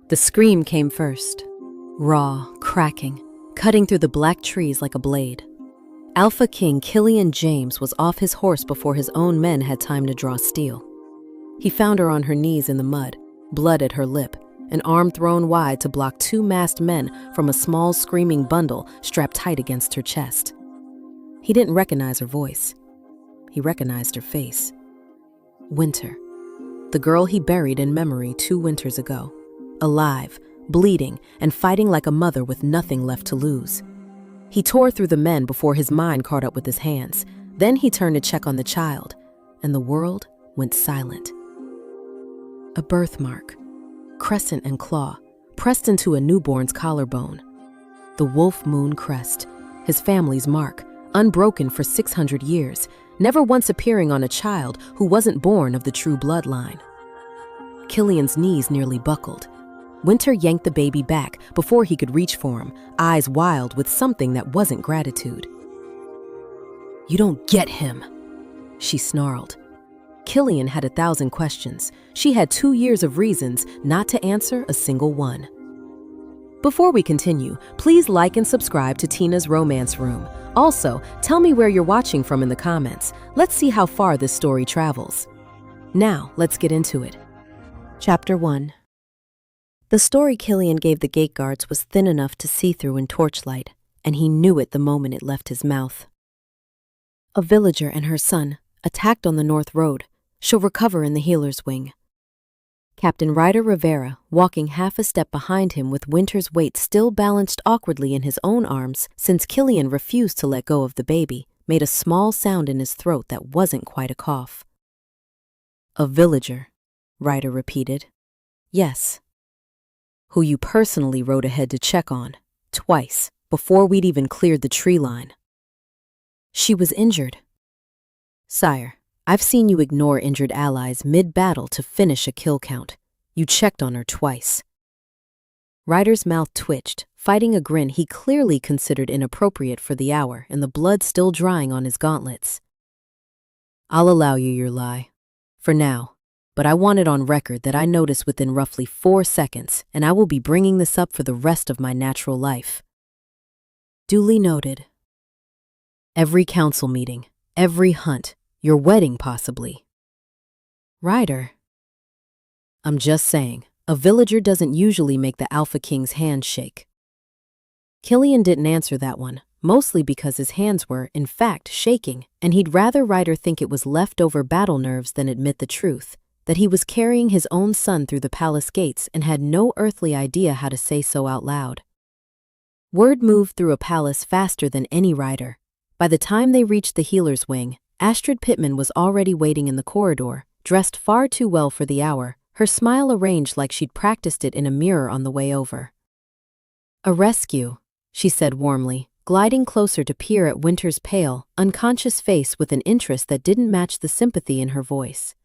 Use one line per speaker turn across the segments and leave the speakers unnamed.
The scream came first, raw, cracking, cutting through the black trees like a blade. Alpha King Killian James was off his horse before his own men had time to draw steel. He found her on her knees in the mud, blood at her lip, an arm thrown wide to block two masked men from a small screaming bundle strapped tight against her chest. He didn't recognize her voice. He recognized her face. Winter, the girl he buried in memory 2 winters ago, alive, bleeding, and fighting like a mother with nothing left to lose. He tore through the men before his mind caught up with his hands. Then he turned to check on the child, and the world went silent. A birthmark, crescent and claw, pressed into a newborn's collarbone. The wolf moon crest, his family's mark, unbroken for 600 years, never once appearing on a child who wasn't born of the true bloodline. Killian's knees nearly buckled. Winter yanked the baby back before he could reach for him, eyes wild with something that wasn't gratitude. "You don't get him," she snarled. Killian had 1,000 questions. She had 2 years of reasons not to answer a single one. Before we continue, please like and subscribe to Tina's Romance Room. Also, tell me where you're watching from in the comments. Let's see how far this story travels. Now, let's get into it. Chapter 1. The story Killian gave the gate guards was thin enough to see through in torchlight, and he knew it the moment it left his mouth. A villager and her son, attacked on the North Road. She'll recover in the healer's wing. Captain Ryder Rivera, walking half a step behind him with Winter's weight still balanced awkwardly in his own arms since Killian refused to let go of the baby, made a small sound in his throat that wasn't quite a cough. "A villager," Ryder repeated. "Yes. Who you personally rode ahead to check on, twice, before we'd even cleared the tree line." "She was injured." "Sire, I've seen you ignore injured allies mid-battle to finish a kill count. You checked on her twice." Ryder's mouth twitched, fighting a grin he clearly considered inappropriate for the hour and the blood still drying on his gauntlets. "I'll allow you your lie. For now. But I want it on record that I noticed within roughly 4 seconds, and I will be bringing this up for the rest of my natural life." "Duly noted." "Every council meeting, every hunt, your wedding possibly." "Ryder." "I'm just saying, a villager doesn't usually make the Alpha King's hand shake." Killian didn't answer that one, mostly because his hands were, in fact, shaking, and he'd rather Ryder think it was leftover battle nerves than admit the truth, that he was carrying his own son through the palace gates and had no earthly idea how to say so out loud. Word moved through a palace faster than any rider. By the time they reached the healer's wing, Astrid Pittman was already waiting in the corridor, dressed far too well for the hour, her smile arranged like she'd practiced it in a mirror on the way over. "A rescue," she said warmly, gliding closer to peer at Winter's pale, unconscious face with an interest that didn't match the sympathy in her voice.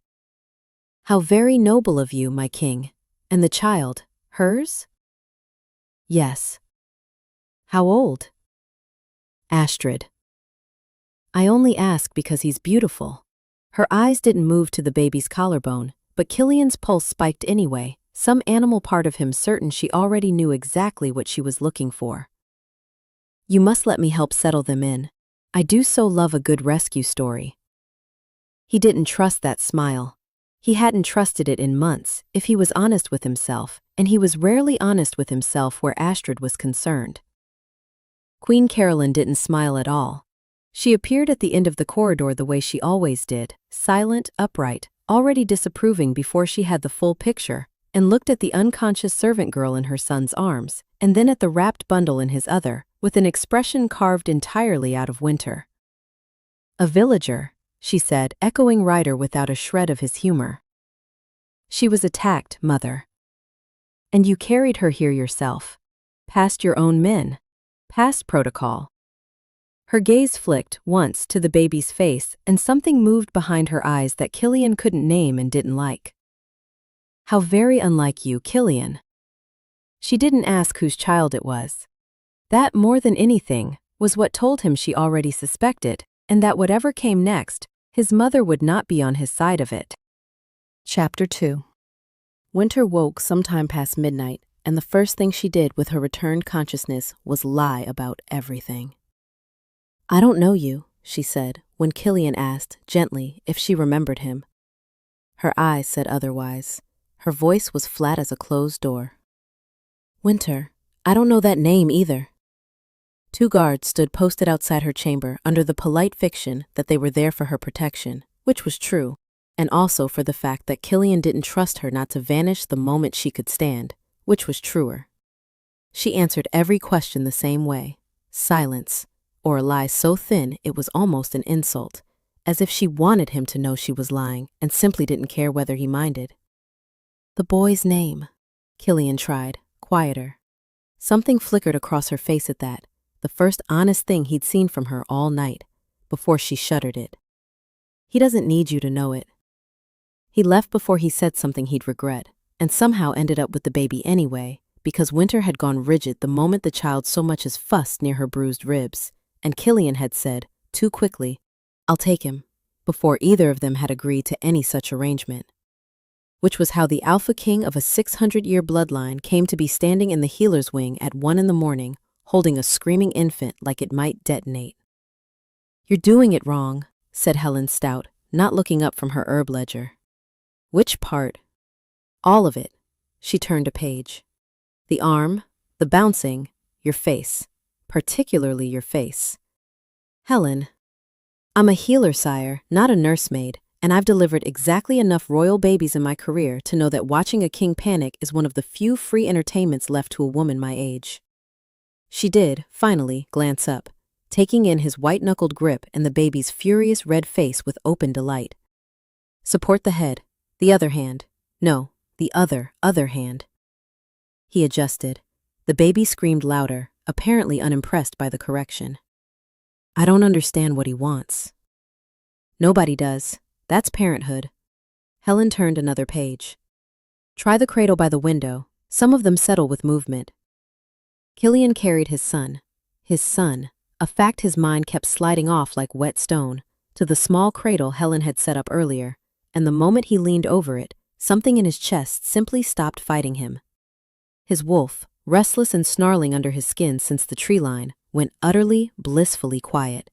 "How very noble of you, my king. And the child, hers?" "Yes." "How old?" "Astrid." "I only ask because he's beautiful." Her eyes didn't move to the baby's collarbone, but Killian's pulse spiked anyway, some animal part of him certain she already knew exactly what she was looking for. "You must let me help settle them in. I do so love a good rescue story." He didn't trust that smile. He hadn't trusted it in months, if he was honest with himself, and he was rarely honest with himself where Astrid was concerned. Queen Carolyn didn't smile at all. She appeared at the end of the corridor the way she always did, silent, upright, already disapproving before she had the full picture, and looked at the unconscious servant girl in her son's arms, and then at the wrapped bundle in his other, with an expression carved entirely out of Winter. "A villager," she said, echoing Ryder without a shred of his humor. "She was attacked, mother. And you carried her here yourself. Past your own men. Past protocol." Her gaze flicked once to the baby's face, and something moved behind her eyes that Killian couldn't name and didn't like. "How very unlike you, Killian." She didn't ask whose child it was. That, more than anything, was what told him she already suspected, and that whatever came next, his mother would not be on his side of it. Chapter 2. Winter woke sometime past midnight, and the first thing she did with her returned consciousness was lie about everything. "I don't know you," she said, when Killian asked, gently, if she remembered him. Her eyes said otherwise. Her voice was flat as a closed door. "Winter, I don't know that name either." 2 guards stood posted outside her chamber under the polite fiction that they were there for her protection, which was true, and also for the fact that Killian didn't trust her not to vanish the moment she could stand, which was truer. She answered every question the same way, silence, or a lie so thin it was almost an insult, as if she wanted him to know she was lying and simply didn't care whether he minded. "The boy's name," Killian tried, quieter. Something flickered across her face at that, the first honest thing he'd seen from her all night, before she shuddered it. "He doesn't need you to know it." He left before he said something he'd regret, and somehow ended up with the baby anyway, because Winter had gone rigid the moment the child so much as fussed near her bruised ribs, and Killian had said, too quickly, "I'll take him," before either of them had agreed to any such arrangement. Which was how the Alpha King of a 600-year bloodline came to be standing in the healer's wing at 1 a.m, holding a screaming infant like it might detonate. "You're doing it wrong," said Helen Stout, not looking up from her herb ledger. "Which part?" "All of it." She turned a page. "The arm, the bouncing, your face, particularly your face." "Helen, I'm a healer, sire, not a nursemaid, and I've delivered exactly enough royal babies in my career to know that watching a king panic is one of the few free entertainments left to a woman my age." She did, finally, glance up, taking in his white-knuckled grip and the baby's furious red face with open delight. "Support the head. The other hand. No, the other hand." He adjusted. The baby screamed louder, apparently unimpressed by the correction. "I don't understand what he wants." "Nobody does. That's parenthood." Helen turned another page. "Try the cradle by the window. Some of them settle with movement." Killian carried his son, a fact his mind kept sliding off like wet stone, to the small cradle Helen had set up earlier, and the moment he leaned over it, something in his chest simply stopped fighting him. His wolf, restless and snarling under his skin since the tree line, went utterly, blissfully quiet.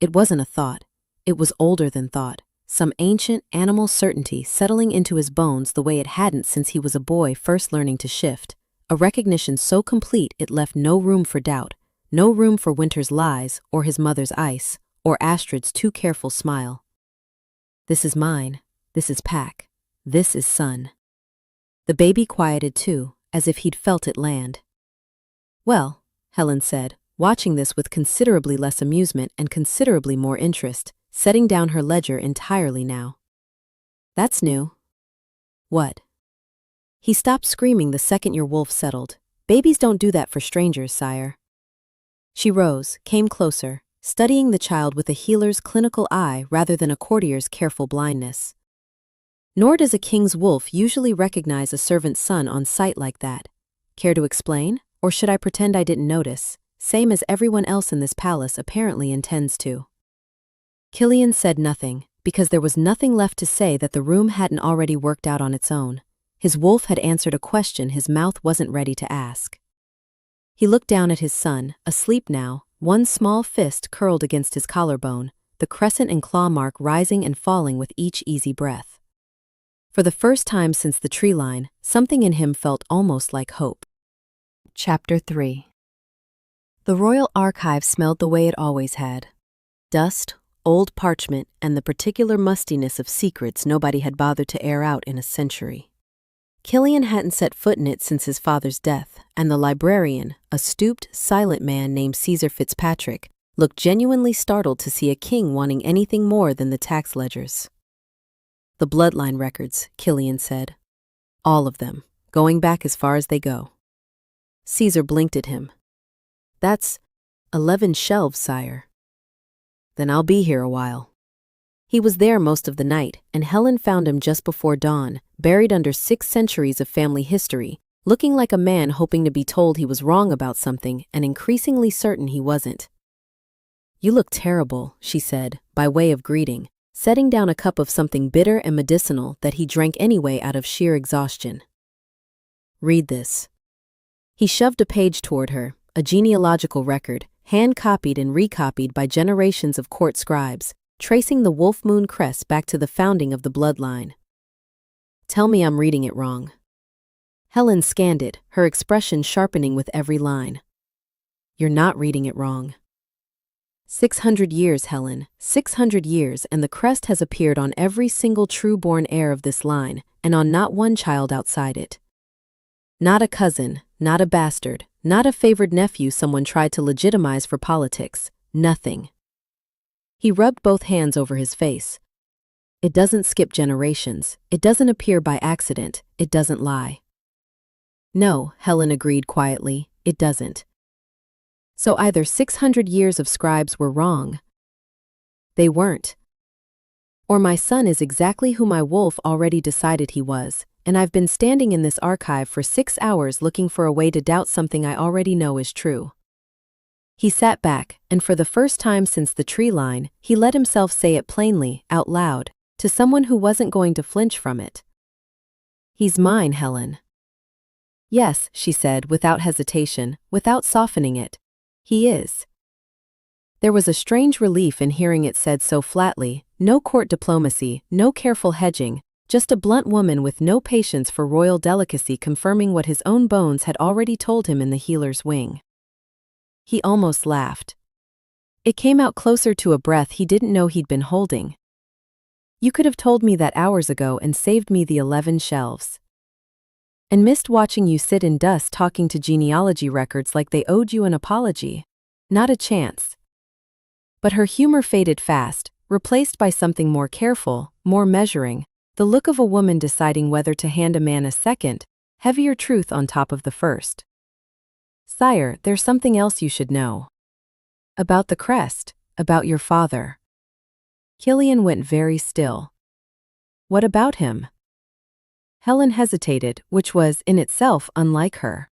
It wasn't a thought. It was older than thought, some ancient animal certainty settling into his bones the way it hadn't since he was a boy first learning to shift, a recognition so complete it left no room for doubt, no room for Winter's lies or his mother's ice, or Astrid's too careful smile. "This is mine. This is Pack. This is Son." The baby quieted too, as if he'd felt it land. "Well," Helen said, watching this with considerably less amusement and considerably more interest, setting down her ledger entirely now. "That's new." "What?" "He stopped screaming the second your wolf settled. Babies don't do that for strangers, sire." She rose, came closer, studying the child with a healer's clinical eye rather than a courtier's careful blindness. "Nor does a king's wolf usually recognize a servant's son on sight like that. Care to explain, or should I pretend I didn't notice, same as everyone else in this palace apparently intends to?" Killian said nothing, because there was nothing left to say that the room hadn't already worked out on its own. His wolf had answered a question his mouth wasn't ready to ask. He looked down at his son, asleep now, one small fist curled against his collarbone, the crescent and claw mark rising and falling with each easy breath. For the first time since the tree line, something in him felt almost like hope. Chapter 3. The royal archive smelled the way it always had. Dust, old parchment, and the particular mustiness of secrets nobody had bothered to air out in a century. Killian hadn't set foot in it since his father's death, and the librarian, a stooped, silent man named Caesar Fitzpatrick, looked genuinely startled to see a king wanting anything more than the tax ledgers. "The bloodline records," Killian said. "All of them, going back as far as they go." Caesar blinked at him. "That's 11 shelves, sire." "Then I'll be here a while." He was there most of the night, and Helen found him just before dawn, buried under 6 centuries of family history, looking like a man hoping to be told he was wrong about something and increasingly certain he wasn't. "You look terrible," she said, by way of greeting, setting down a cup of something bitter and medicinal that he drank anyway out of sheer exhaustion. "Read this." He shoved a page toward her, a genealogical record, hand-copied and recopied by generations of court scribes, tracing the Wolf Moon crest back to the founding of the bloodline. Tell me I'm reading it wrong. Helen scanned it, her expression sharpening with every line. You're not reading it wrong. 600 years, Helen, 600 years, and the crest has appeared on every single true-born heir of this line, and on not one child outside it. Not a cousin, not a bastard, not a favored nephew someone tried to legitimize for politics, nothing. He rubbed both hands over his face. It doesn't skip generations, it doesn't appear by accident, it doesn't lie. No, Helen agreed quietly, it doesn't. So either 600 years of scribes were wrong. They weren't. Or my son is exactly who my wolf already decided he was, and I've been standing in this archive for 6 hours looking for a way to doubt something I already know is true. He sat back, and for the first time since the tree line, he let himself say it plainly, out loud, to someone who wasn't going to flinch from it. He's mine, Helen. Yes, she said, without hesitation, without softening it. He is. There was a strange relief in hearing it said so flatly, no court diplomacy, no careful hedging, just a blunt woman with no patience for royal delicacy confirming what his own bones had already told him in the healer's wing. He almost laughed. It came out closer to a breath he didn't know he'd been holding. You could have told me that hours ago and saved me the 11 shelves. And missed watching you sit in dust talking to genealogy records like they owed you an apology. Not a chance. But her humor faded fast, replaced by something more careful, more measuring, the look of a woman deciding whether to hand a man a second, heavier truth on top of the first. Sire, there's something else you should know. About the crest, about your father. Killian went very still. What about him? Helen hesitated, which was, in itself, unlike her.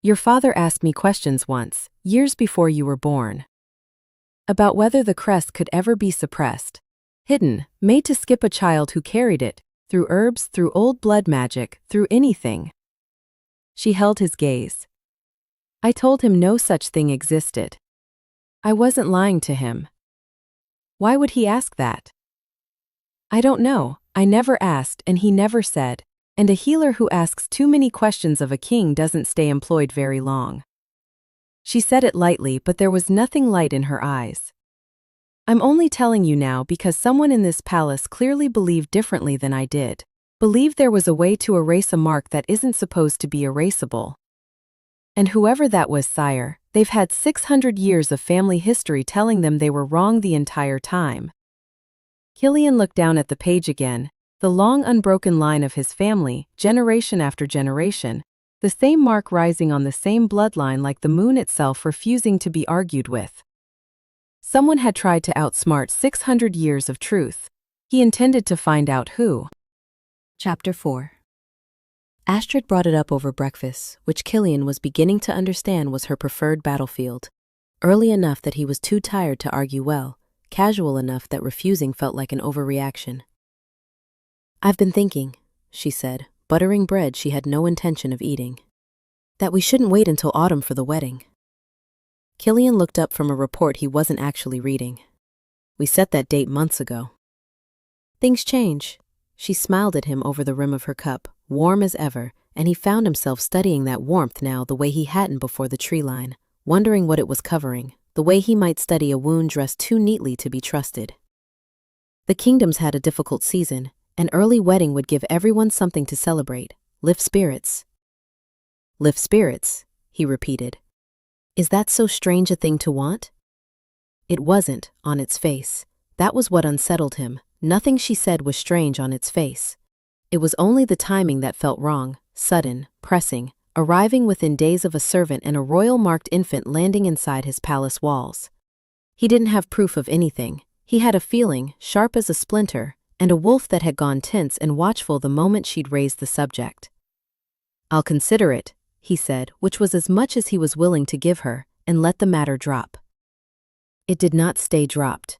Your father asked me questions once, years before you were born. About whether the crest could ever be suppressed. Hidden, made to skip a child who carried it, through herbs, through old blood magic, through anything. She held his gaze. I told him no such thing existed. I wasn't lying to him. Why would he ask that? I don't know. I never asked and he never said, and a healer who asks too many questions of a king doesn't stay employed very long. She said it lightly, but there was nothing light in her eyes. I'm only telling you now because someone in this palace clearly believed differently than I did. Believed there was a way to erase a mark that isn't supposed to be erasable. And whoever that was, sire, they've had 600 years of family history telling them they were wrong the entire time. Killian looked down at the page again, the long unbroken line of his family, generation after generation, the same mark rising on the same bloodline like the moon itself refusing to be argued with. Someone had tried to outsmart 600 years of truth. He intended to find out who. Chapter 4. Astrid brought it up over breakfast, which Killian was beginning to understand was her preferred battlefield. Early enough that he was too tired to argue well, casual enough that refusing felt like an overreaction. I've been thinking, she said, buttering bread she had no intention of eating, that we shouldn't wait until autumn for the wedding. Killian looked up from a report he wasn't actually reading. We set that date months ago. Things change. She smiled at him over the rim of her cup, warm as ever, and he found himself studying that warmth now the way he hadn't before the tree line, wondering what it was covering, the way he might study a wound dressed too neatly to be trusted. The kingdom's had a difficult season. An early wedding would give everyone something to celebrate, lift spirits. Lift spirits, he repeated. Is that so strange a thing to want? It wasn't, on its face. That was what unsettled him. Nothing she said was strange on its face. It was only the timing that felt wrong, sudden, pressing, arriving within days of a servant and a royal-marked infant landing inside his palace walls. He didn't have proof of anything. He had a feeling, sharp as a splinter, and a wolf that had gone tense and watchful the moment she'd raised the subject. I'll consider it, he said, which was as much as he was willing to give her, and let the matter drop. It did not stay dropped.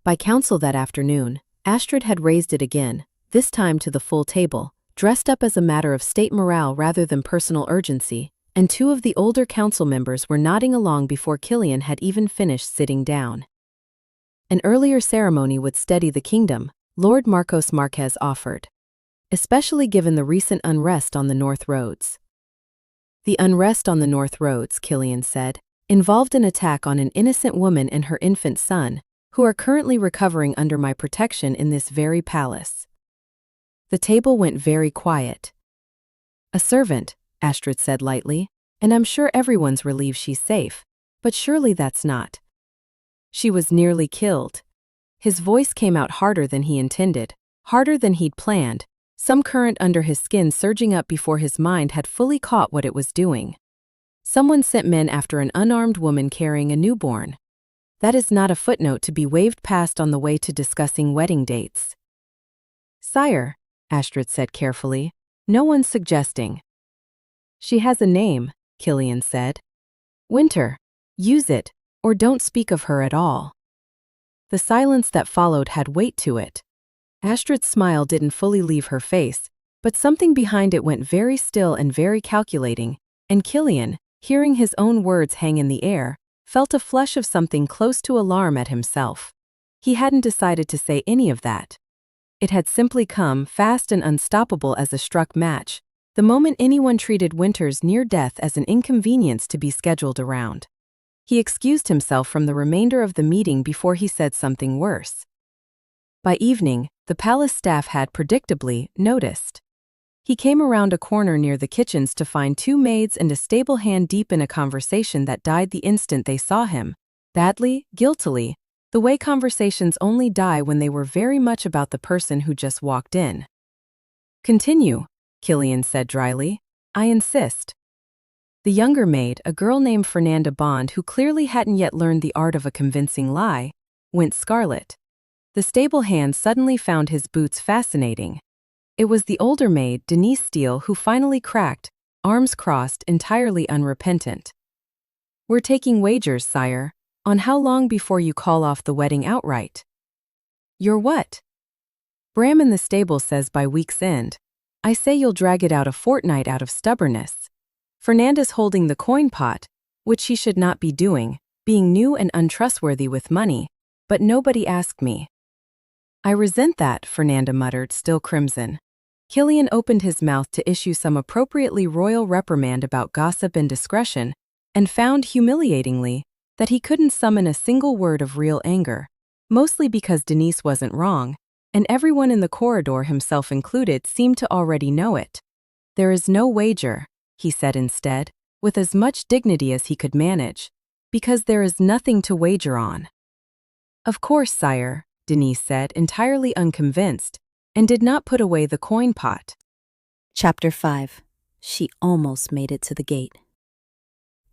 By council that afternoon, Astrid had raised it again, this time to the full table, dressed up as a matter of state morale rather than personal urgency, and two of the older council members were nodding along before Killian had even finished sitting down. An earlier ceremony would steady the kingdom, Lord Marcos Marquez offered, especially given the recent unrest on the North Roads. The unrest on the North Roads, Killian said, involved an attack on an innocent woman and her infant son, who are currently recovering under my protection in this very palace. The table went very quiet. A servant, Astrid said lightly, and I'm sure everyone's relieved she's safe, but surely that's not. She was nearly killed. His voice came out harder than he intended, harder than he'd planned, some current under his skin surging up before his mind had fully caught what it was doing. Someone sent men after an unarmed woman carrying a newborn. That is not a footnote to be waved past on the way to discussing wedding dates. Sire, Astrid said carefully, no one's suggesting. She has a name, Killian said. Winter. Use it, or don't speak of her at all. The silence that followed had weight to it. Astrid's smile didn't fully leave her face, but something behind it went very still and very calculating, and Killian, hearing his own words hang in the air, felt a flush of something close to alarm at himself. He hadn't decided to say any of that. It had simply come, fast and unstoppable as a struck match, the moment anyone treated Winter's near death as an inconvenience to be scheduled around. He excused himself from the remainder of the meeting before he said something worse. By evening, the palace staff had predictably noticed. He came around a corner near the kitchens to find two maids and a stable hand deep in a conversation that died the instant they saw him, badly, guiltily, the way conversations only die when they were very much about the person who just walked in. Continue, Killian said dryly. I insist. The younger maid, a girl named Fernanda Bond who clearly hadn't yet learned the art of a convincing lie, went scarlet. The stable hand suddenly found his boots fascinating. It was the older maid, Denise Steele, who finally cracked, arms crossed, entirely unrepentant. We're taking wagers, sire, on how long before you call off the wedding outright. You're what? Bram in the stable says by week's end. I say you'll drag it out a fortnight out of stubbornness. Fernanda's holding the coin pot, which she should not be doing, being new and untrustworthy with money, but nobody asked me. I resent that, Fernanda muttered, still crimson. Killian opened his mouth to issue some appropriately royal reprimand about gossip and discretion, and found, humiliatingly, that he couldn't summon a single word of real anger, mostly because Denise wasn't wrong, and everyone in the corridor, himself included, seemed to already know it. There is no wager, he said instead, with as much dignity as he could manage, because there is nothing to wager on. Of course, sire, Denise said, entirely unconvinced, and did not put away the coin pot. Chapter 5. She almost made it to the gate.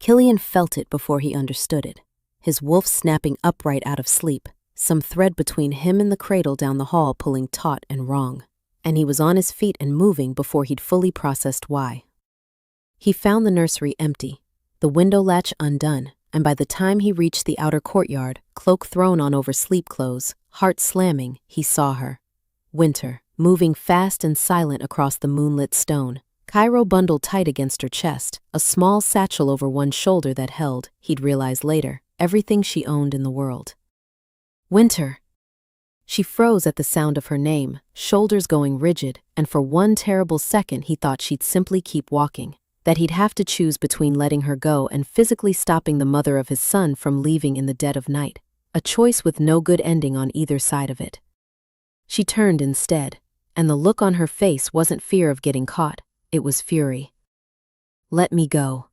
Killian felt it before he understood it, his wolf snapping upright out of sleep, some thread between him and the cradle down the hall pulling taut and wrong, and he was on his feet and moving before he'd fully processed why. He found the nursery empty, the window latch undone, and by the time he reached the outer courtyard, cloak thrown on over sleep clothes, heart slamming, he saw her. Winter, moving fast and silent across the moonlit stone, Cairo bundled tight against her chest, a small satchel over one shoulder that held, he'd realize later, everything she owned in the world. Winter! She froze at the sound of her name, shoulders going rigid, and for one terrible second he thought she'd simply keep walking, that he'd have to choose between letting her go and physically stopping the mother of his son from leaving in the dead of night, a choice with no good ending on either side of it. She turned instead, and the look on her face wasn't fear of getting caught, it was fury. Let me go.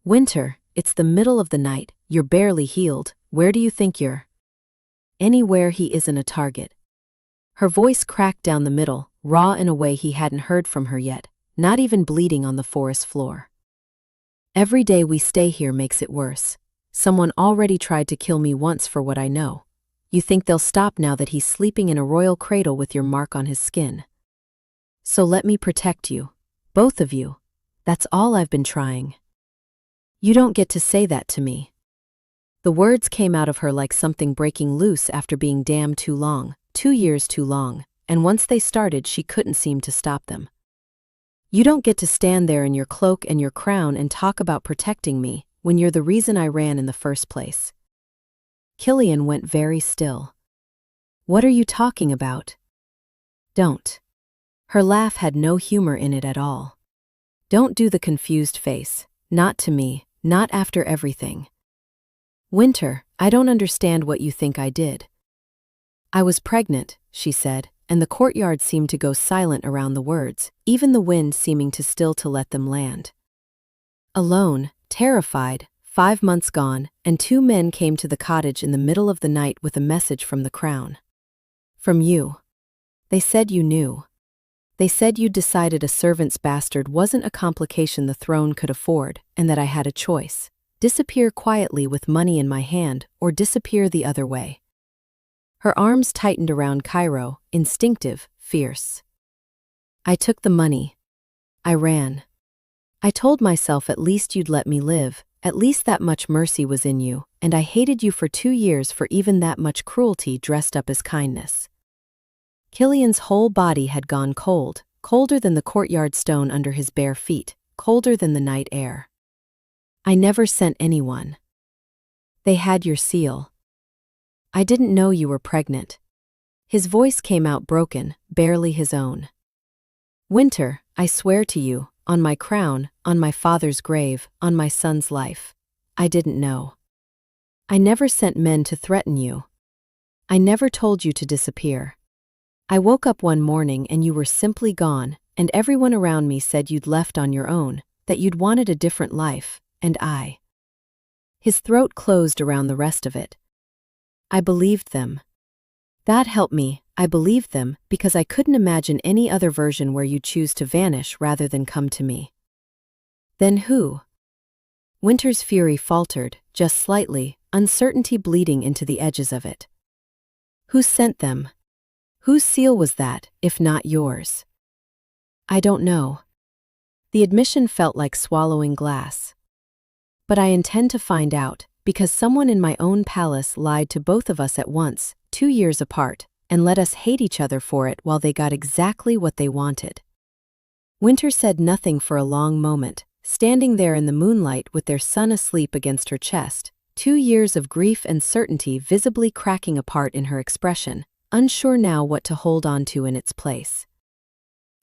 Winter, it's the middle of the night, you're barely healed, where do you think you're? Anywhere he isn't a target. Her voice cracked down the middle, raw in a way he hadn't heard from her yet, not even bleeding on the forest floor. Every day we stay here makes it worse. Someone already tried to kill me once for what I know. You think they'll stop now that he's sleeping in a royal cradle with your mark on his skin? So let me protect you. Both of you. That's all I've been trying. You don't get to say that to me. The words came out of her like something breaking loose after being damned too long, 2 years too long, and once they started she couldn't seem to stop them. You don't get to stand there in your cloak and your crown and talk about protecting me when you're the reason I ran in the first place." Killian went very still. "What are you talking about?" "Don't." Her laugh had no humor in it at all. "Don't do the confused face. Not to me, not after everything." "Winter, I don't understand what you think I did." "I was pregnant," she said, and the courtyard seemed to go silent around the words, even the wind seeming to still to let them land. Alone, terrified, 5 months gone, and 2 men came to the cottage in the middle of the night with a message from the crown. "From you. They said you knew. They said you'd decided a servant's bastard wasn't a complication the throne could afford, and that I had a choice: disappear quietly with money in my hand, or disappear the other way." Her arms tightened around Cairo, instinctive, fierce. "I took the money. I ran. I told myself at least you'd let me live, at least that much mercy was in you, and I hated you for 2 years for even that much cruelty dressed up as kindness." Killian's whole body had gone cold, colder than the courtyard stone under his bare feet, colder than the night air. "I never sent anyone. They had your seal. I didn't know you were pregnant." His voice came out broken, barely his own. "Winter, I swear to you, on my crown, on my father's grave, on my son's life, I didn't know. I never sent men to threaten you. I never told you to disappear. I woke up one morning and you were simply gone, and everyone around me said you'd left on your own, that you'd wanted a different life, and I." His throat closed around the rest of it. "I believed them. That helped me. I believed them because I couldn't imagine any other version where you choose to vanish rather than come to me." "Then who?" Winter's fury faltered, just slightly, uncertainty bleeding into the edges of it. "Who sent them? Whose seal was that, if not yours?" "I don't know." The admission felt like swallowing glass. "But I intend to find out, because someone in my own palace lied to both of us at once, 2 years apart, and let us hate each other for it while they got exactly what they wanted." Winter said nothing for a long moment, standing there in the moonlight with their son asleep against her chest, 2 years of grief and certainty visibly cracking apart in her expression, unsure now what to hold on to in its place.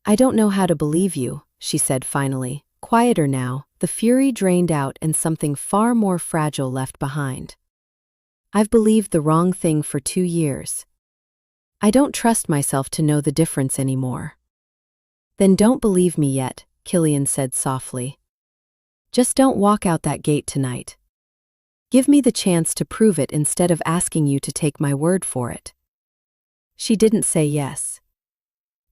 "I don't know how to believe you," she said finally, quieter now, the fury drained out and something far more fragile left behind. "I've believed the wrong thing for 2 years. I don't trust myself to know the difference anymore." "Then don't believe me yet," Killian said softly. "Just don't walk out that gate tonight. Give me the chance to prove it instead of asking you to take my word for it." She didn't say yes.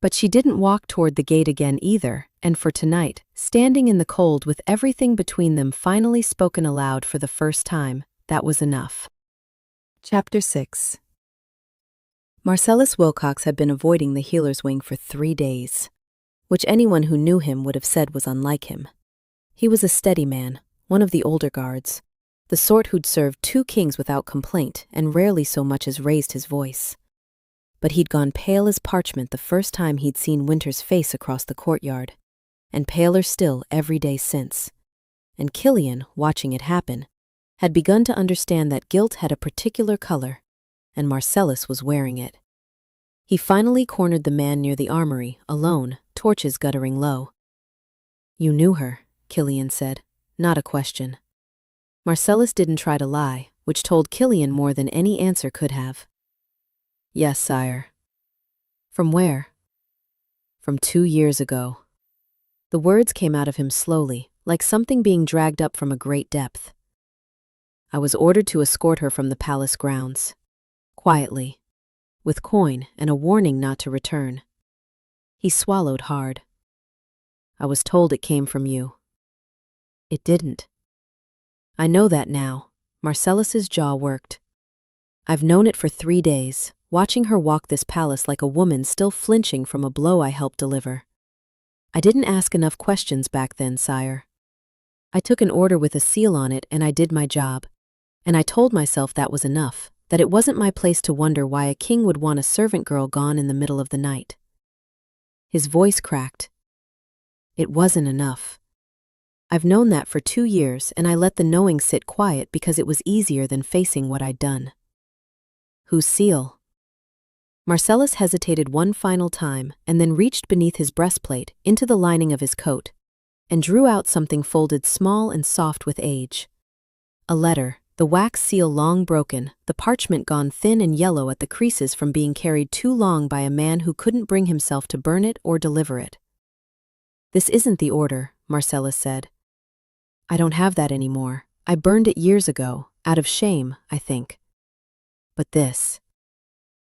But she didn't walk toward the gate again either, and for tonight, standing in the cold with everything between them finally spoken aloud for the first time, that was enough. Chapter 6. Marcellus Wilcox had been avoiding the healer's wing for 3 days, which anyone who knew him would have said was unlike him. He was a steady man, one of the older guards, the sort who'd served 2 kings without complaint and rarely so much as raised his voice. But he'd gone pale as parchment the first time he'd seen Winter's face across the courtyard, and paler still every day since. And Killian, watching it happen, had begun to understand that guilt had a particular color, and Marcellus was wearing it. He finally cornered the man near the armory, alone, torches guttering low. "You knew her," Killian said, not a question. Marcellus didn't try to lie, which told Killian more than any answer could have. "Yes, sire." "From where?" "From 2 years ago." The words came out of him slowly, like something being dragged up from a great depth. "I was ordered to escort her from the palace grounds. Quietly. With coin and a warning not to return." He swallowed hard. "I was told it came from you." "It didn't." "I know that now." Marcellus's jaw worked. "I've known it for 3 days, watching her walk this palace like a woman still flinching from a blow I helped deliver. I didn't ask enough questions back then, sire. I took an order with a seal on it and I did my job. And I told myself that was enough, that it wasn't my place to wonder why a king would want a servant girl gone in the middle of the night." His voice cracked. It wasn't enough. I've known that for 2 years, and I let the knowing sit quiet because it was easier than facing what I'd done. Whose seal? Marcellus hesitated one final time and then reached beneath his breastplate into the lining of his coat and drew out something folded small and soft with age. A letter, the wax seal long broken, the parchment gone thin and yellow at the creases from being carried too long by a man who couldn't bring himself to burn it or deliver it. "This isn't the order," Marcellus said. "I don't have that anymore. I burned it years ago, out of shame, I think. But this."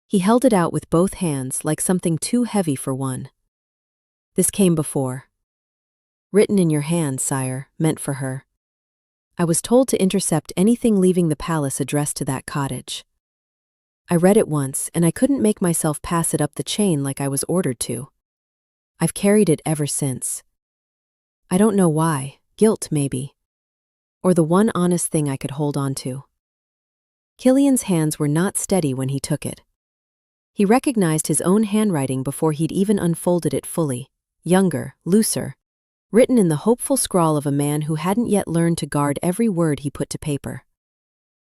He held it out with both hands like something too heavy for one. "This came before. Written in your hand, sire, meant for her. I was told to intercept anything leaving the palace addressed to that cottage. I read it once, and I couldn't make myself pass it up the chain like I was ordered to. I've carried it ever since. I don't know why, guilt maybe. Or the one honest thing I could hold on to." Killian's hands were not steady when he took it. He recognized his own handwriting before he'd even unfolded it fully, younger, looser, written in the hopeful scrawl of a man who hadn't yet learned to guard every word he put to paper.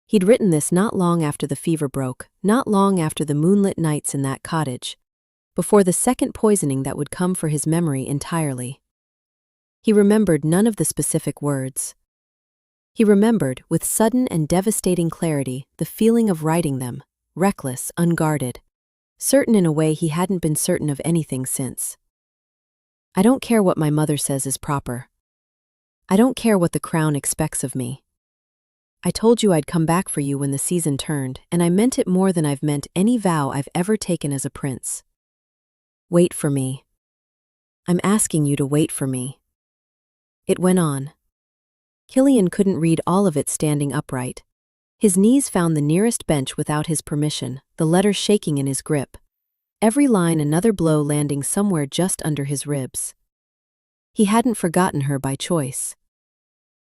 He'd written this not long after the fever broke, not long after the moonlit nights in that cottage, before the second poisoning that would come for his memory entirely. He remembered none of the specific words. He remembered, with sudden and devastating clarity, the feeling of writing them, reckless, unguarded, certain in a way he hadn't been certain of anything since. "I don't care what my mother says is proper. I don't care what the crown expects of me. I told you I'd come back for you when the season turned, and I meant it more than I've meant any vow I've ever taken as a prince. Wait for me. I'm asking you to wait for me." It went on. Killian couldn't read all of it standing upright. His knees found the nearest bench without his permission, the letter shaking in his grip. Every line another blow landing somewhere just under his ribs. He hadn't forgotten her by choice.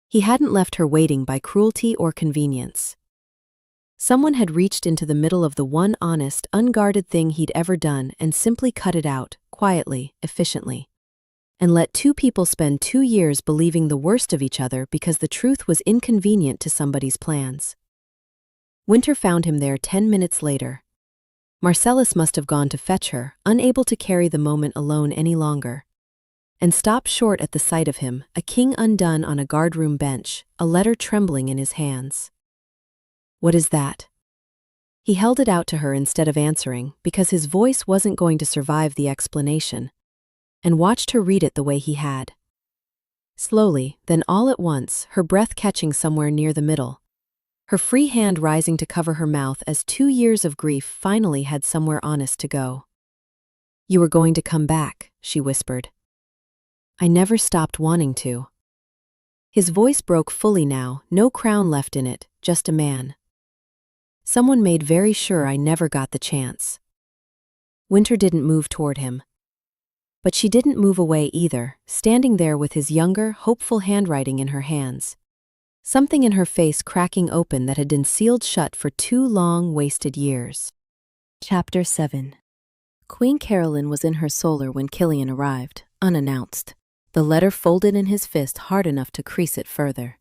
He hadn't left her waiting by cruelty or convenience. Someone had reached into the middle of the one honest, unguarded thing he'd ever done and simply cut it out, quietly, efficiently. And let two people spend 2 years believing the worst of each other because the truth was inconvenient to somebody's plans. Winter found him there 10 minutes later. Marcellus must have gone to fetch her, unable to carry the moment alone any longer, and stopped short at the sight of him, a king undone on a guardroom bench, a letter trembling in his hands. "What is that?" He held it out to her instead of answering, because his voice wasn't going to survive the explanation, and watched her read it the way he had. Slowly, then all at once, her breath catching somewhere near the middle, her free hand rising to cover her mouth as 2 years of grief finally had somewhere honest to go. "You were going to come back," she whispered. "I never stopped wanting to." His voice broke fully now, no crown left in it, just a man. "Someone made very sure I never got the chance." Winter didn't move toward him. But she didn't move away either, standing there with his younger, hopeful handwriting in her hands. Something in her face cracking open that had been sealed shut for 2 long, wasted years. Chapter 7. Queen Caroline was in her solar when Killian arrived, unannounced, the letter folded in his fist hard enough to crease it further.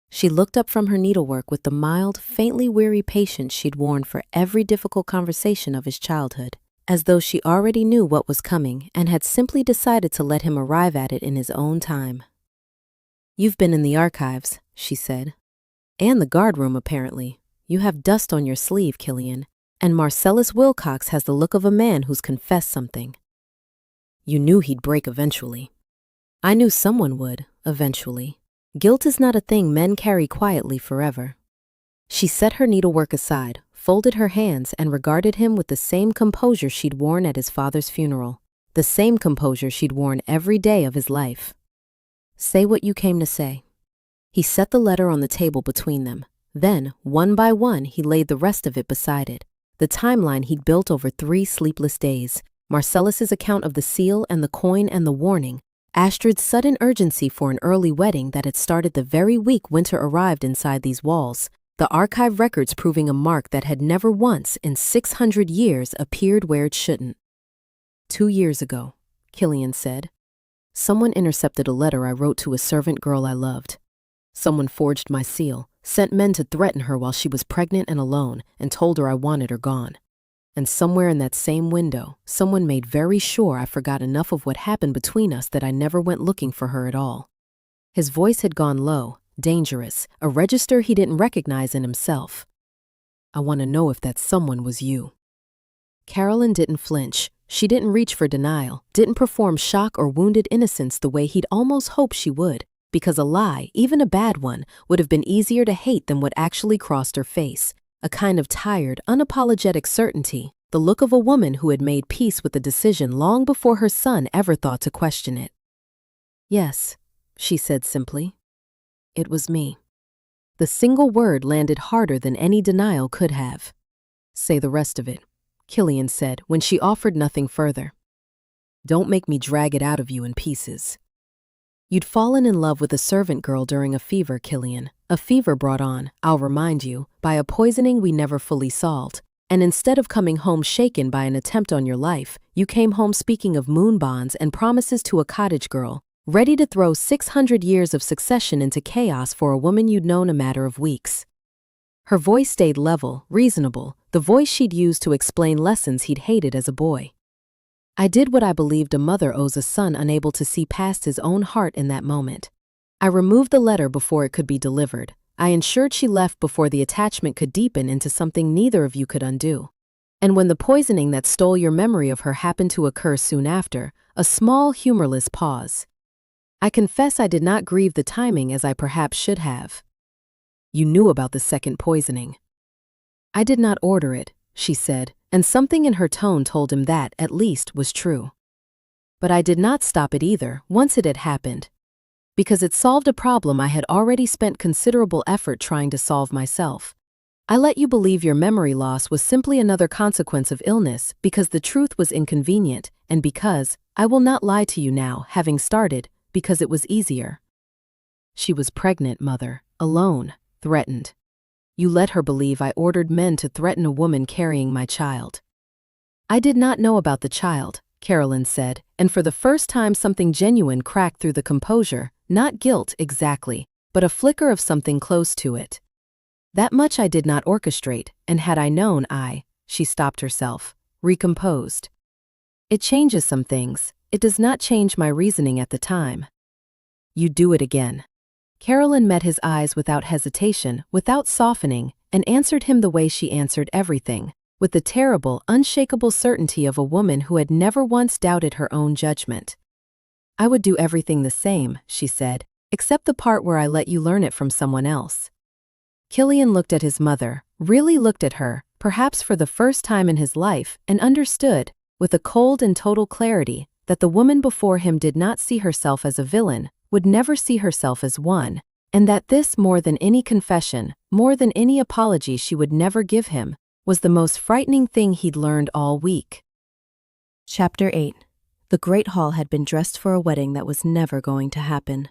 She looked up from her needlework with the mild, faintly weary patience she'd worn for every difficult conversation of his childhood, as though she already knew what was coming and had simply decided to let him arrive at it in his own time. "You've been in the archives," she said. "And the guardroom, apparently. You have dust on your sleeve, Killian, and Marcellus Wilcox has the look of a man who's confessed something. You knew he'd break eventually. I knew someone would, eventually. Guilt is not a thing men carry quietly forever." She set her needlework aside, folded her hands, and regarded him with the same composure she'd worn at his father's funeral, the same composure she'd worn every day of his life. "Say what you came to say." He set the letter on the table between them. Then, one by one, he laid the rest of it beside it, the timeline he'd built over 3 sleepless days, Marcellus's account of the seal and the coin and the warning, Astrid's sudden urgency for an early wedding that had started the very week Winter arrived inside these walls, the archive records proving a mark that had never once in 600 years appeared where it shouldn't. 2 years ago, Killian said. Someone intercepted a letter I wrote to a servant girl I loved. Someone forged my seal, sent men to threaten her while she was pregnant and alone, and told her I wanted her gone. And somewhere in that same window, someone made very sure I forgot enough of what happened between us that I never went looking for her at all. His voice had gone low, dangerous, a register he didn't recognize in himself. I want to know if that someone was you. Carolyn didn't flinch. She didn't reach for denial, didn't perform shock or wounded innocence the way he'd almost hoped she would, because a lie, even a bad one, would have been easier to hate than what actually crossed her face. A kind of tired, unapologetic certainty, the look of a woman who had made peace with the decision long before her son ever thought to question it. Yes, she said simply. It was me. The single word landed harder than any denial could have. Say the rest of it, Killian said when she offered nothing further. Don't make me drag it out of you in pieces. You'd fallen in love with a servant girl during a fever, Killian. A fever brought on, I'll remind you, by a poisoning we never fully solved. And instead of coming home shaken by an attempt on your life, you came home speaking of moon bonds and promises to a cottage girl, ready to throw 600 years of succession into chaos for a woman you'd known a matter of weeks. Her voice stayed level, reasonable, the voice she'd used to explain lessons he'd hated as a boy. I did what I believed a mother owes a son unable to see past his own heart in that moment. I removed the letter before it could be delivered. I ensured she left before the attachment could deepen into something neither of you could undo. And when the poisoning that stole your memory of her happened to occur soon after, a small, humorless pause. I confess I did not grieve the timing as I perhaps should have. You knew about the second poisoning. I did not order it, she said, and something in her tone told him that, at least, was true. But I did not stop it either, once it had happened, because it solved a problem I had already spent considerable effort trying to solve myself. I let you believe your memory loss was simply another consequence of illness because the truth was inconvenient, and because, I will not lie to you now, having started, because it was easier. She was pregnant, Mother, alone, threatened. You let her believe I ordered men to threaten a woman carrying my child. I did not know about the child, Carolyn said, and for the first time something genuine cracked through the composure, not guilt exactly, but a flicker of something close to it. That much I did not orchestrate, and had I known she stopped herself, recomposed. It changes some things, it does not change my reasoning at the time. You do it again. Carolyn met his eyes without hesitation, without softening, and answered him the way she answered everything, with the terrible, unshakable certainty of a woman who had never once doubted her own judgment. I would do everything the same, she said, except the part where I let you learn it from someone else. Killian looked at his mother, really looked at her, perhaps for the first time in his life, and understood, with a cold and total clarity, that the woman before him did not see herself as a villain, would never see herself as one, and that this, more than any confession, more than any apology she would never give him, was the most frightening thing he'd learned all week. Chapter 8. The Great Hall had been dressed for a wedding that was never going to happen,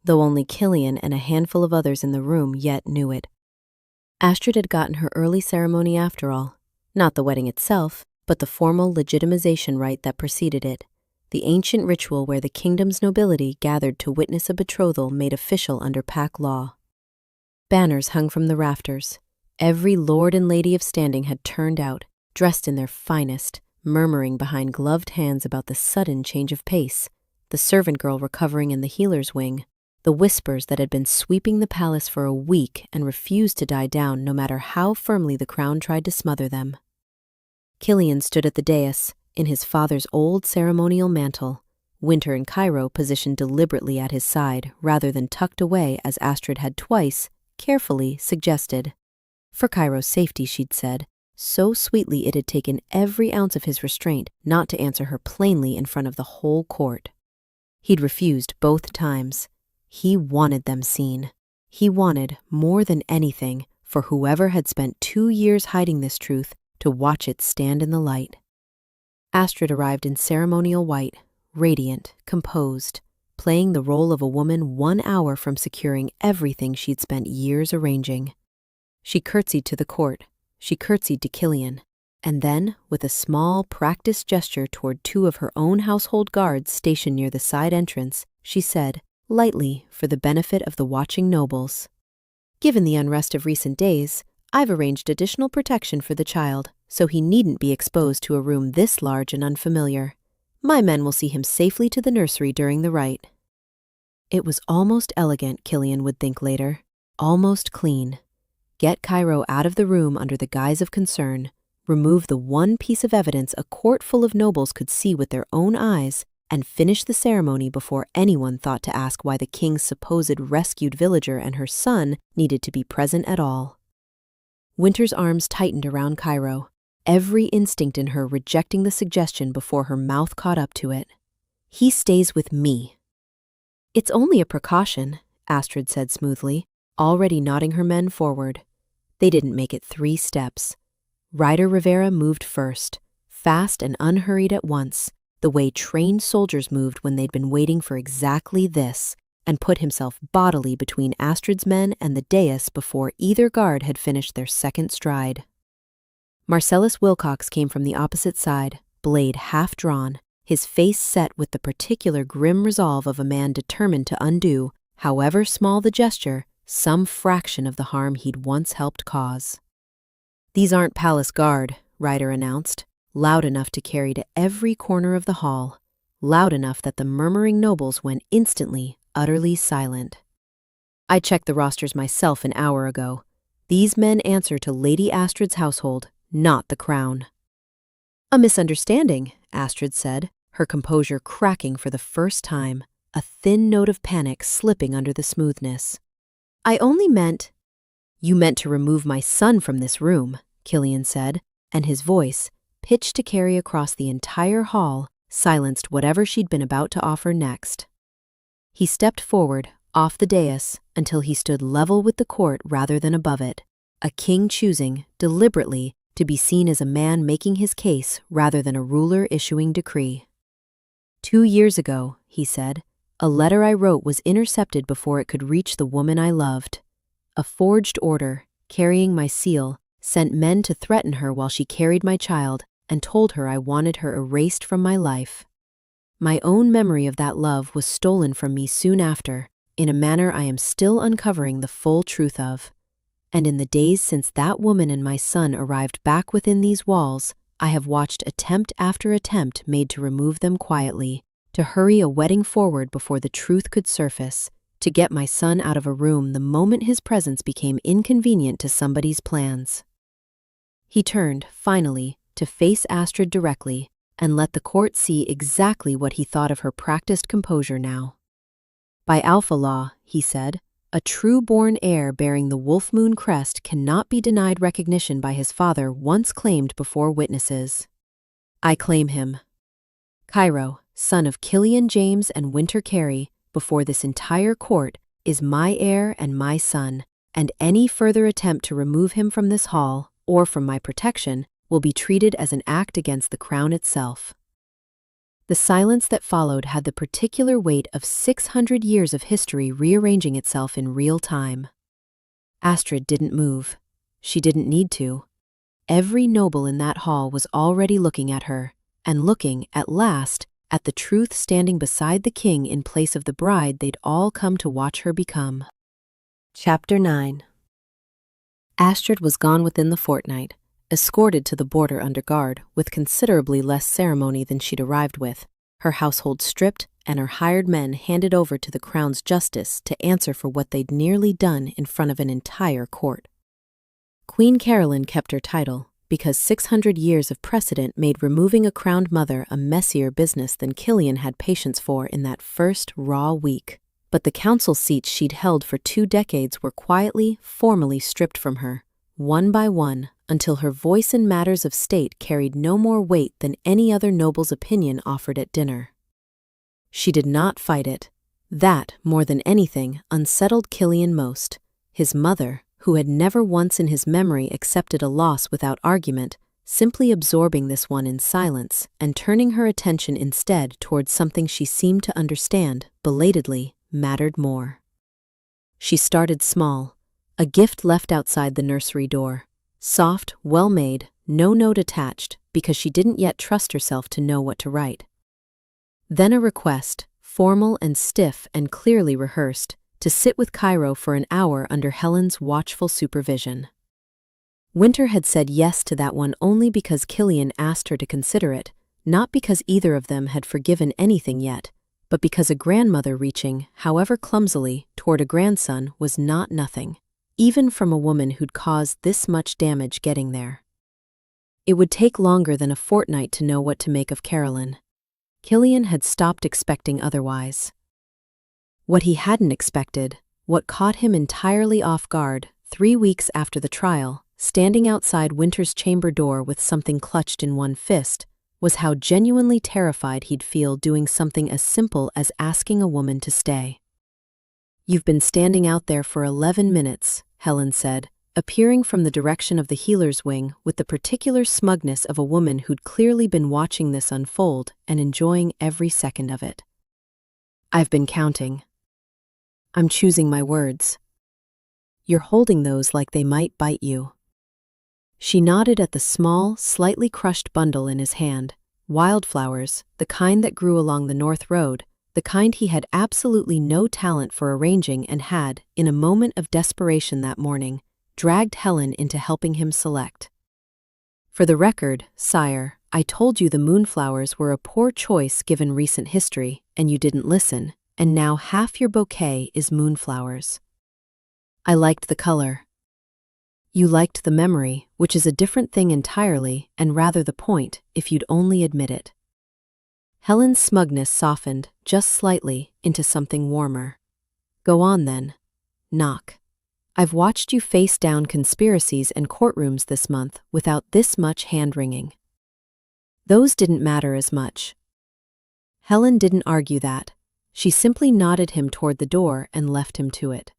though only Killian and a handful of others in the room yet knew it. Astrid had gotten her early ceremony after all, not the wedding itself, but the formal legitimization rite that preceded it. The ancient ritual where the kingdom's nobility gathered to witness a betrothal made official under Pack law. Banners hung from the rafters. Every lord and lady of standing had turned out, dressed in their finest, murmuring behind gloved hands about the sudden change of pace, the servant girl recovering in the healer's wing, the whispers that had been sweeping the palace for a week and refused to die down no matter how firmly the crown tried to smother them. Killian stood at the dais, in his father's old ceremonial mantle, Winter in Cairo positioned deliberately at his side rather than tucked away as Astrid had twice, carefully, suggested. For Cairo's safety, she'd said, so sweetly it had taken every ounce of his restraint not to answer her plainly in front of the whole court. He'd refused both times. He wanted them seen. He wanted, more than anything, for whoever had spent 2 years hiding this truth to watch it stand in the light. Astrid arrived in ceremonial white, radiant, composed, playing the role of a woman 1 hour from securing everything she'd spent years arranging. She curtsied to the court. She curtsied to Killian. And then, with a small, practiced gesture toward two of her own household guards stationed near the side entrance, she said, lightly for the benefit of the watching nobles, "Given the unrest of recent days, I've arranged additional protection for the child, so he needn't be exposed to a room this large and unfamiliar. My men will see him safely to the nursery during the rite." It was almost elegant, Killian would think later. Almost clean. Get Cairo out of the room under the guise of concern, remove the one piece of evidence a court full of nobles could see with their own eyes, and finish the ceremony before anyone thought to ask why the king's supposed rescued villager and her son needed to be present at all. Winter's arms tightened around Cairo, every instinct in her rejecting the suggestion before her mouth caught up to it. "He stays with me." "It's only a precaution," Astrid said smoothly, already nodding her men forward. They didn't make it 3 steps. Ryder Rivera moved first, fast and unhurried at once, the way trained soldiers moved when they'd been waiting for exactly this, and put himself bodily between Astrid's men and the dais before either guard had finished their second stride. Marcellus Wilcox came from the opposite side, blade half drawn, his face set with the particular grim resolve of a man determined to undo, however small the gesture, some fraction of the harm he'd once helped cause. "These aren't palace guard," Ryder announced, loud enough to carry to every corner of the hall, loud enough that the murmuring nobles went instantly, utterly silent. "I checked the rosters myself an hour ago. These men answer to Lady Astrid's household, not the crown." "A misunderstanding," Astrid said, her composure cracking for the first time, a thin note of panic slipping under the smoothness. "I only meant—" "You meant to remove my son from this room," Killian said, and his voice, pitched to carry across the entire hall, silenced whatever she'd been about to offer next. He stepped forward, off the dais, until he stood level with the court rather than above it, a king choosing, deliberately, to be seen as a man making his case rather than a ruler issuing decree. "2 years ago," he said, "a letter I wrote was intercepted before it could reach the woman I loved. A forged order, carrying my seal, sent men to threaten her while she carried my child and told her I wanted her erased from my life. My own memory of that love was stolen from me soon after, in a manner I am still uncovering the full truth of. And in the days since that woman and my son arrived back within these walls, I have watched attempt after attempt made to remove them quietly, to hurry a wedding forward before the truth could surface, to get my son out of a room the moment his presence became inconvenient to somebody's plans." He turned, finally, to face Astrid directly and let the court see exactly what he thought of her practiced composure now. "By Alpha law," he said, "a true-born heir bearing the Wolf Moon crest cannot be denied recognition by his father once claimed before witnesses. I claim him. Cairo, son of Killian James and Winter Carey, before this entire court, is my heir and my son, and any further attempt to remove him from this hall, or from my protection, will be treated as an act against the crown itself." The silence that followed had the particular weight of 600 years of history rearranging itself in real time. Astrid didn't move. She didn't need to. Every noble in that hall was already looking at her, and looking, at last, at the truth standing beside the king in place of the bride they'd all come to watch her become. Chapter 9. Astrid was gone within the fortnight, escorted to the border under guard with considerably less ceremony than she'd arrived with, her household stripped and her hired men handed over to the crown's justice to answer for what they'd nearly done in front of an entire court. Queen Caroline kept her title because 600 years of precedent made removing a crowned mother a messier business than Killian had patience for in that first raw week. But the council seats she'd held for 2 decades were quietly, formally stripped from her, one by one, until her voice in matters of state carried no more weight than any other noble's opinion offered at dinner. She did not fight it. That, more than anything, unsettled Killian most. His mother, who had never once in his memory accepted a loss without argument, simply absorbing this one in silence and turning her attention instead towards something she seemed to understand, belatedly, mattered more. She started small, a gift left outside the nursery door. Soft, well-made, no note attached because she didn't yet trust herself to know what to write. Then a request, formal and stiff and clearly rehearsed, to sit with Cairo for an hour under Helen's watchful supervision. Winter had said yes to that one only because Killian asked her to consider it, not because either of them had forgiven anything yet, but because a grandmother reaching, however clumsily, toward a grandson was not nothing, even from a woman who'd caused this much damage getting there. It would take longer than a fortnight to know what to make of Carolyn. Killian had stopped expecting otherwise. What he hadn't expected, what caught him entirely off guard, 3 weeks after the trial, standing outside Winter's chamber door with something clutched in one fist, was how genuinely terrified he'd feel doing something as simple as asking a woman to stay. "You've been standing out there for 11 minutes, Helen said, appearing from the direction of the healer's wing with the particular smugness of a woman who'd clearly been watching this unfold and enjoying every second of it. "I've been counting. I'm choosing my words. You're holding those like they might bite you." She nodded at the small, slightly crushed bundle in his hand, wildflowers, the kind that grew along the North Road, the kind he had absolutely no talent for arranging and had, in a moment of desperation that morning, dragged Helen into helping him select. "For the record, sire, I told you the moonflowers were a poor choice given recent history, and you didn't listen, and now half your bouquet is moonflowers." "I liked the color." "You liked the memory, which is a different thing entirely, and rather the point, if you'd only admit it." Helen's smugness softened, just slightly, into something warmer. "Go on then. Knock. I've watched you face down conspiracies and courtrooms this month without this much hand-wringing." Those didn't matter as much. Helen didn't argue that. She simply nodded him toward the door and left him to it.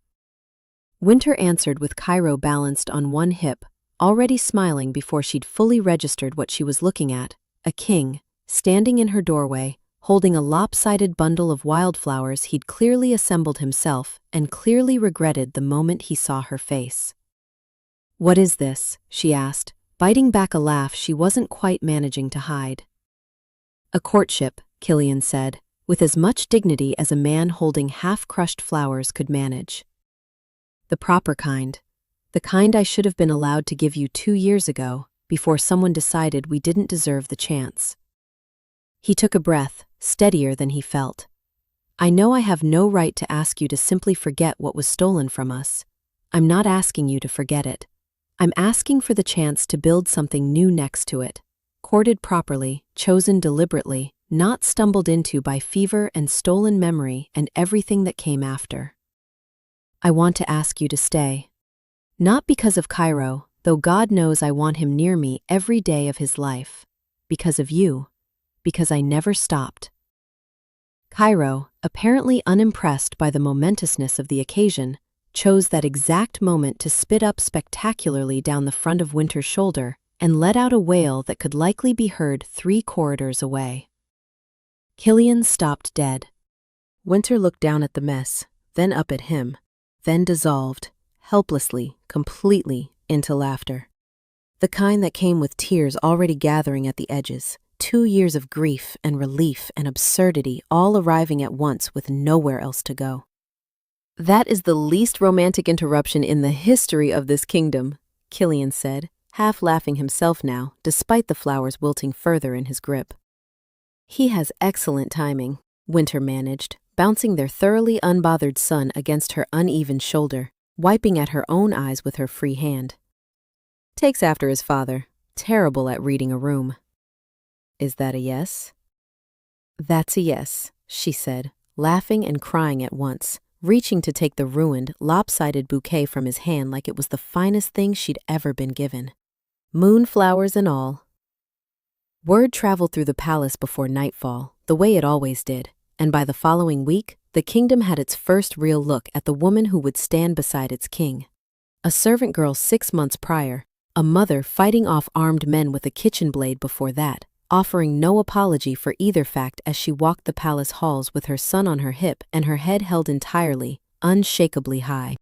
Winter answered with Cairo balanced on one hip, already smiling before she'd fully registered what she was looking at, a king, standing in her doorway, holding a lopsided bundle of wildflowers he'd clearly assembled himself and clearly regretted the moment he saw her face. "What is this?" she asked, biting back a laugh she wasn't quite managing to hide. "A courtship," Killian said, with as much dignity as a man holding half-crushed flowers could manage. "The proper kind. The kind I should have been allowed to give you 2 years ago, before someone decided we didn't deserve the chance." He took a breath, steadier than he felt. "I know I have no right to ask you to simply forget what was stolen from us. I'm not asking you to forget it. I'm asking for the chance to build something new next to it, courted properly, chosen deliberately, not stumbled into by fever and stolen memory and everything that came after. I want to ask you to stay. Not because of Cairo, though God knows I want him near me every day of his life. Because of you. Because I never stopped." Cairo, apparently unimpressed by the momentousness of the occasion, chose that exact moment to spit up spectacularly down the front of Winter's shoulder and let out a wail that could likely be heard 3 corridors away. Killian stopped dead. Winter looked down at the mess, then up at him, then dissolved, helplessly, completely, into laughter. The kind that came with tears already gathering at the edges, 2 years of grief and relief and absurdity all arriving at once with nowhere else to go. "That is the least romantic interruption in the history of this kingdom," Killian said, half laughing himself now, despite the flowers wilting further in his grip. "He has excellent timing," Winter managed, bouncing their thoroughly unbothered son against her uneven shoulder, wiping at her own eyes with her free hand. "Takes after his father, terrible at reading a room." "Is that a yes?" "That's a yes," she said, laughing and crying at once, reaching to take the ruined, lopsided bouquet from his hand like it was the finest thing she'd ever been given. Moonflowers and all. Word traveled through the palace before nightfall, the way it always did, and by the following week, the kingdom had its first real look at the woman who would stand beside its king. A servant girl 6 months prior, a mother fighting off armed men with a kitchen blade before that, offering no apology for either fact as she walked the palace halls with her son on her hip and her head held entirely, unshakably high.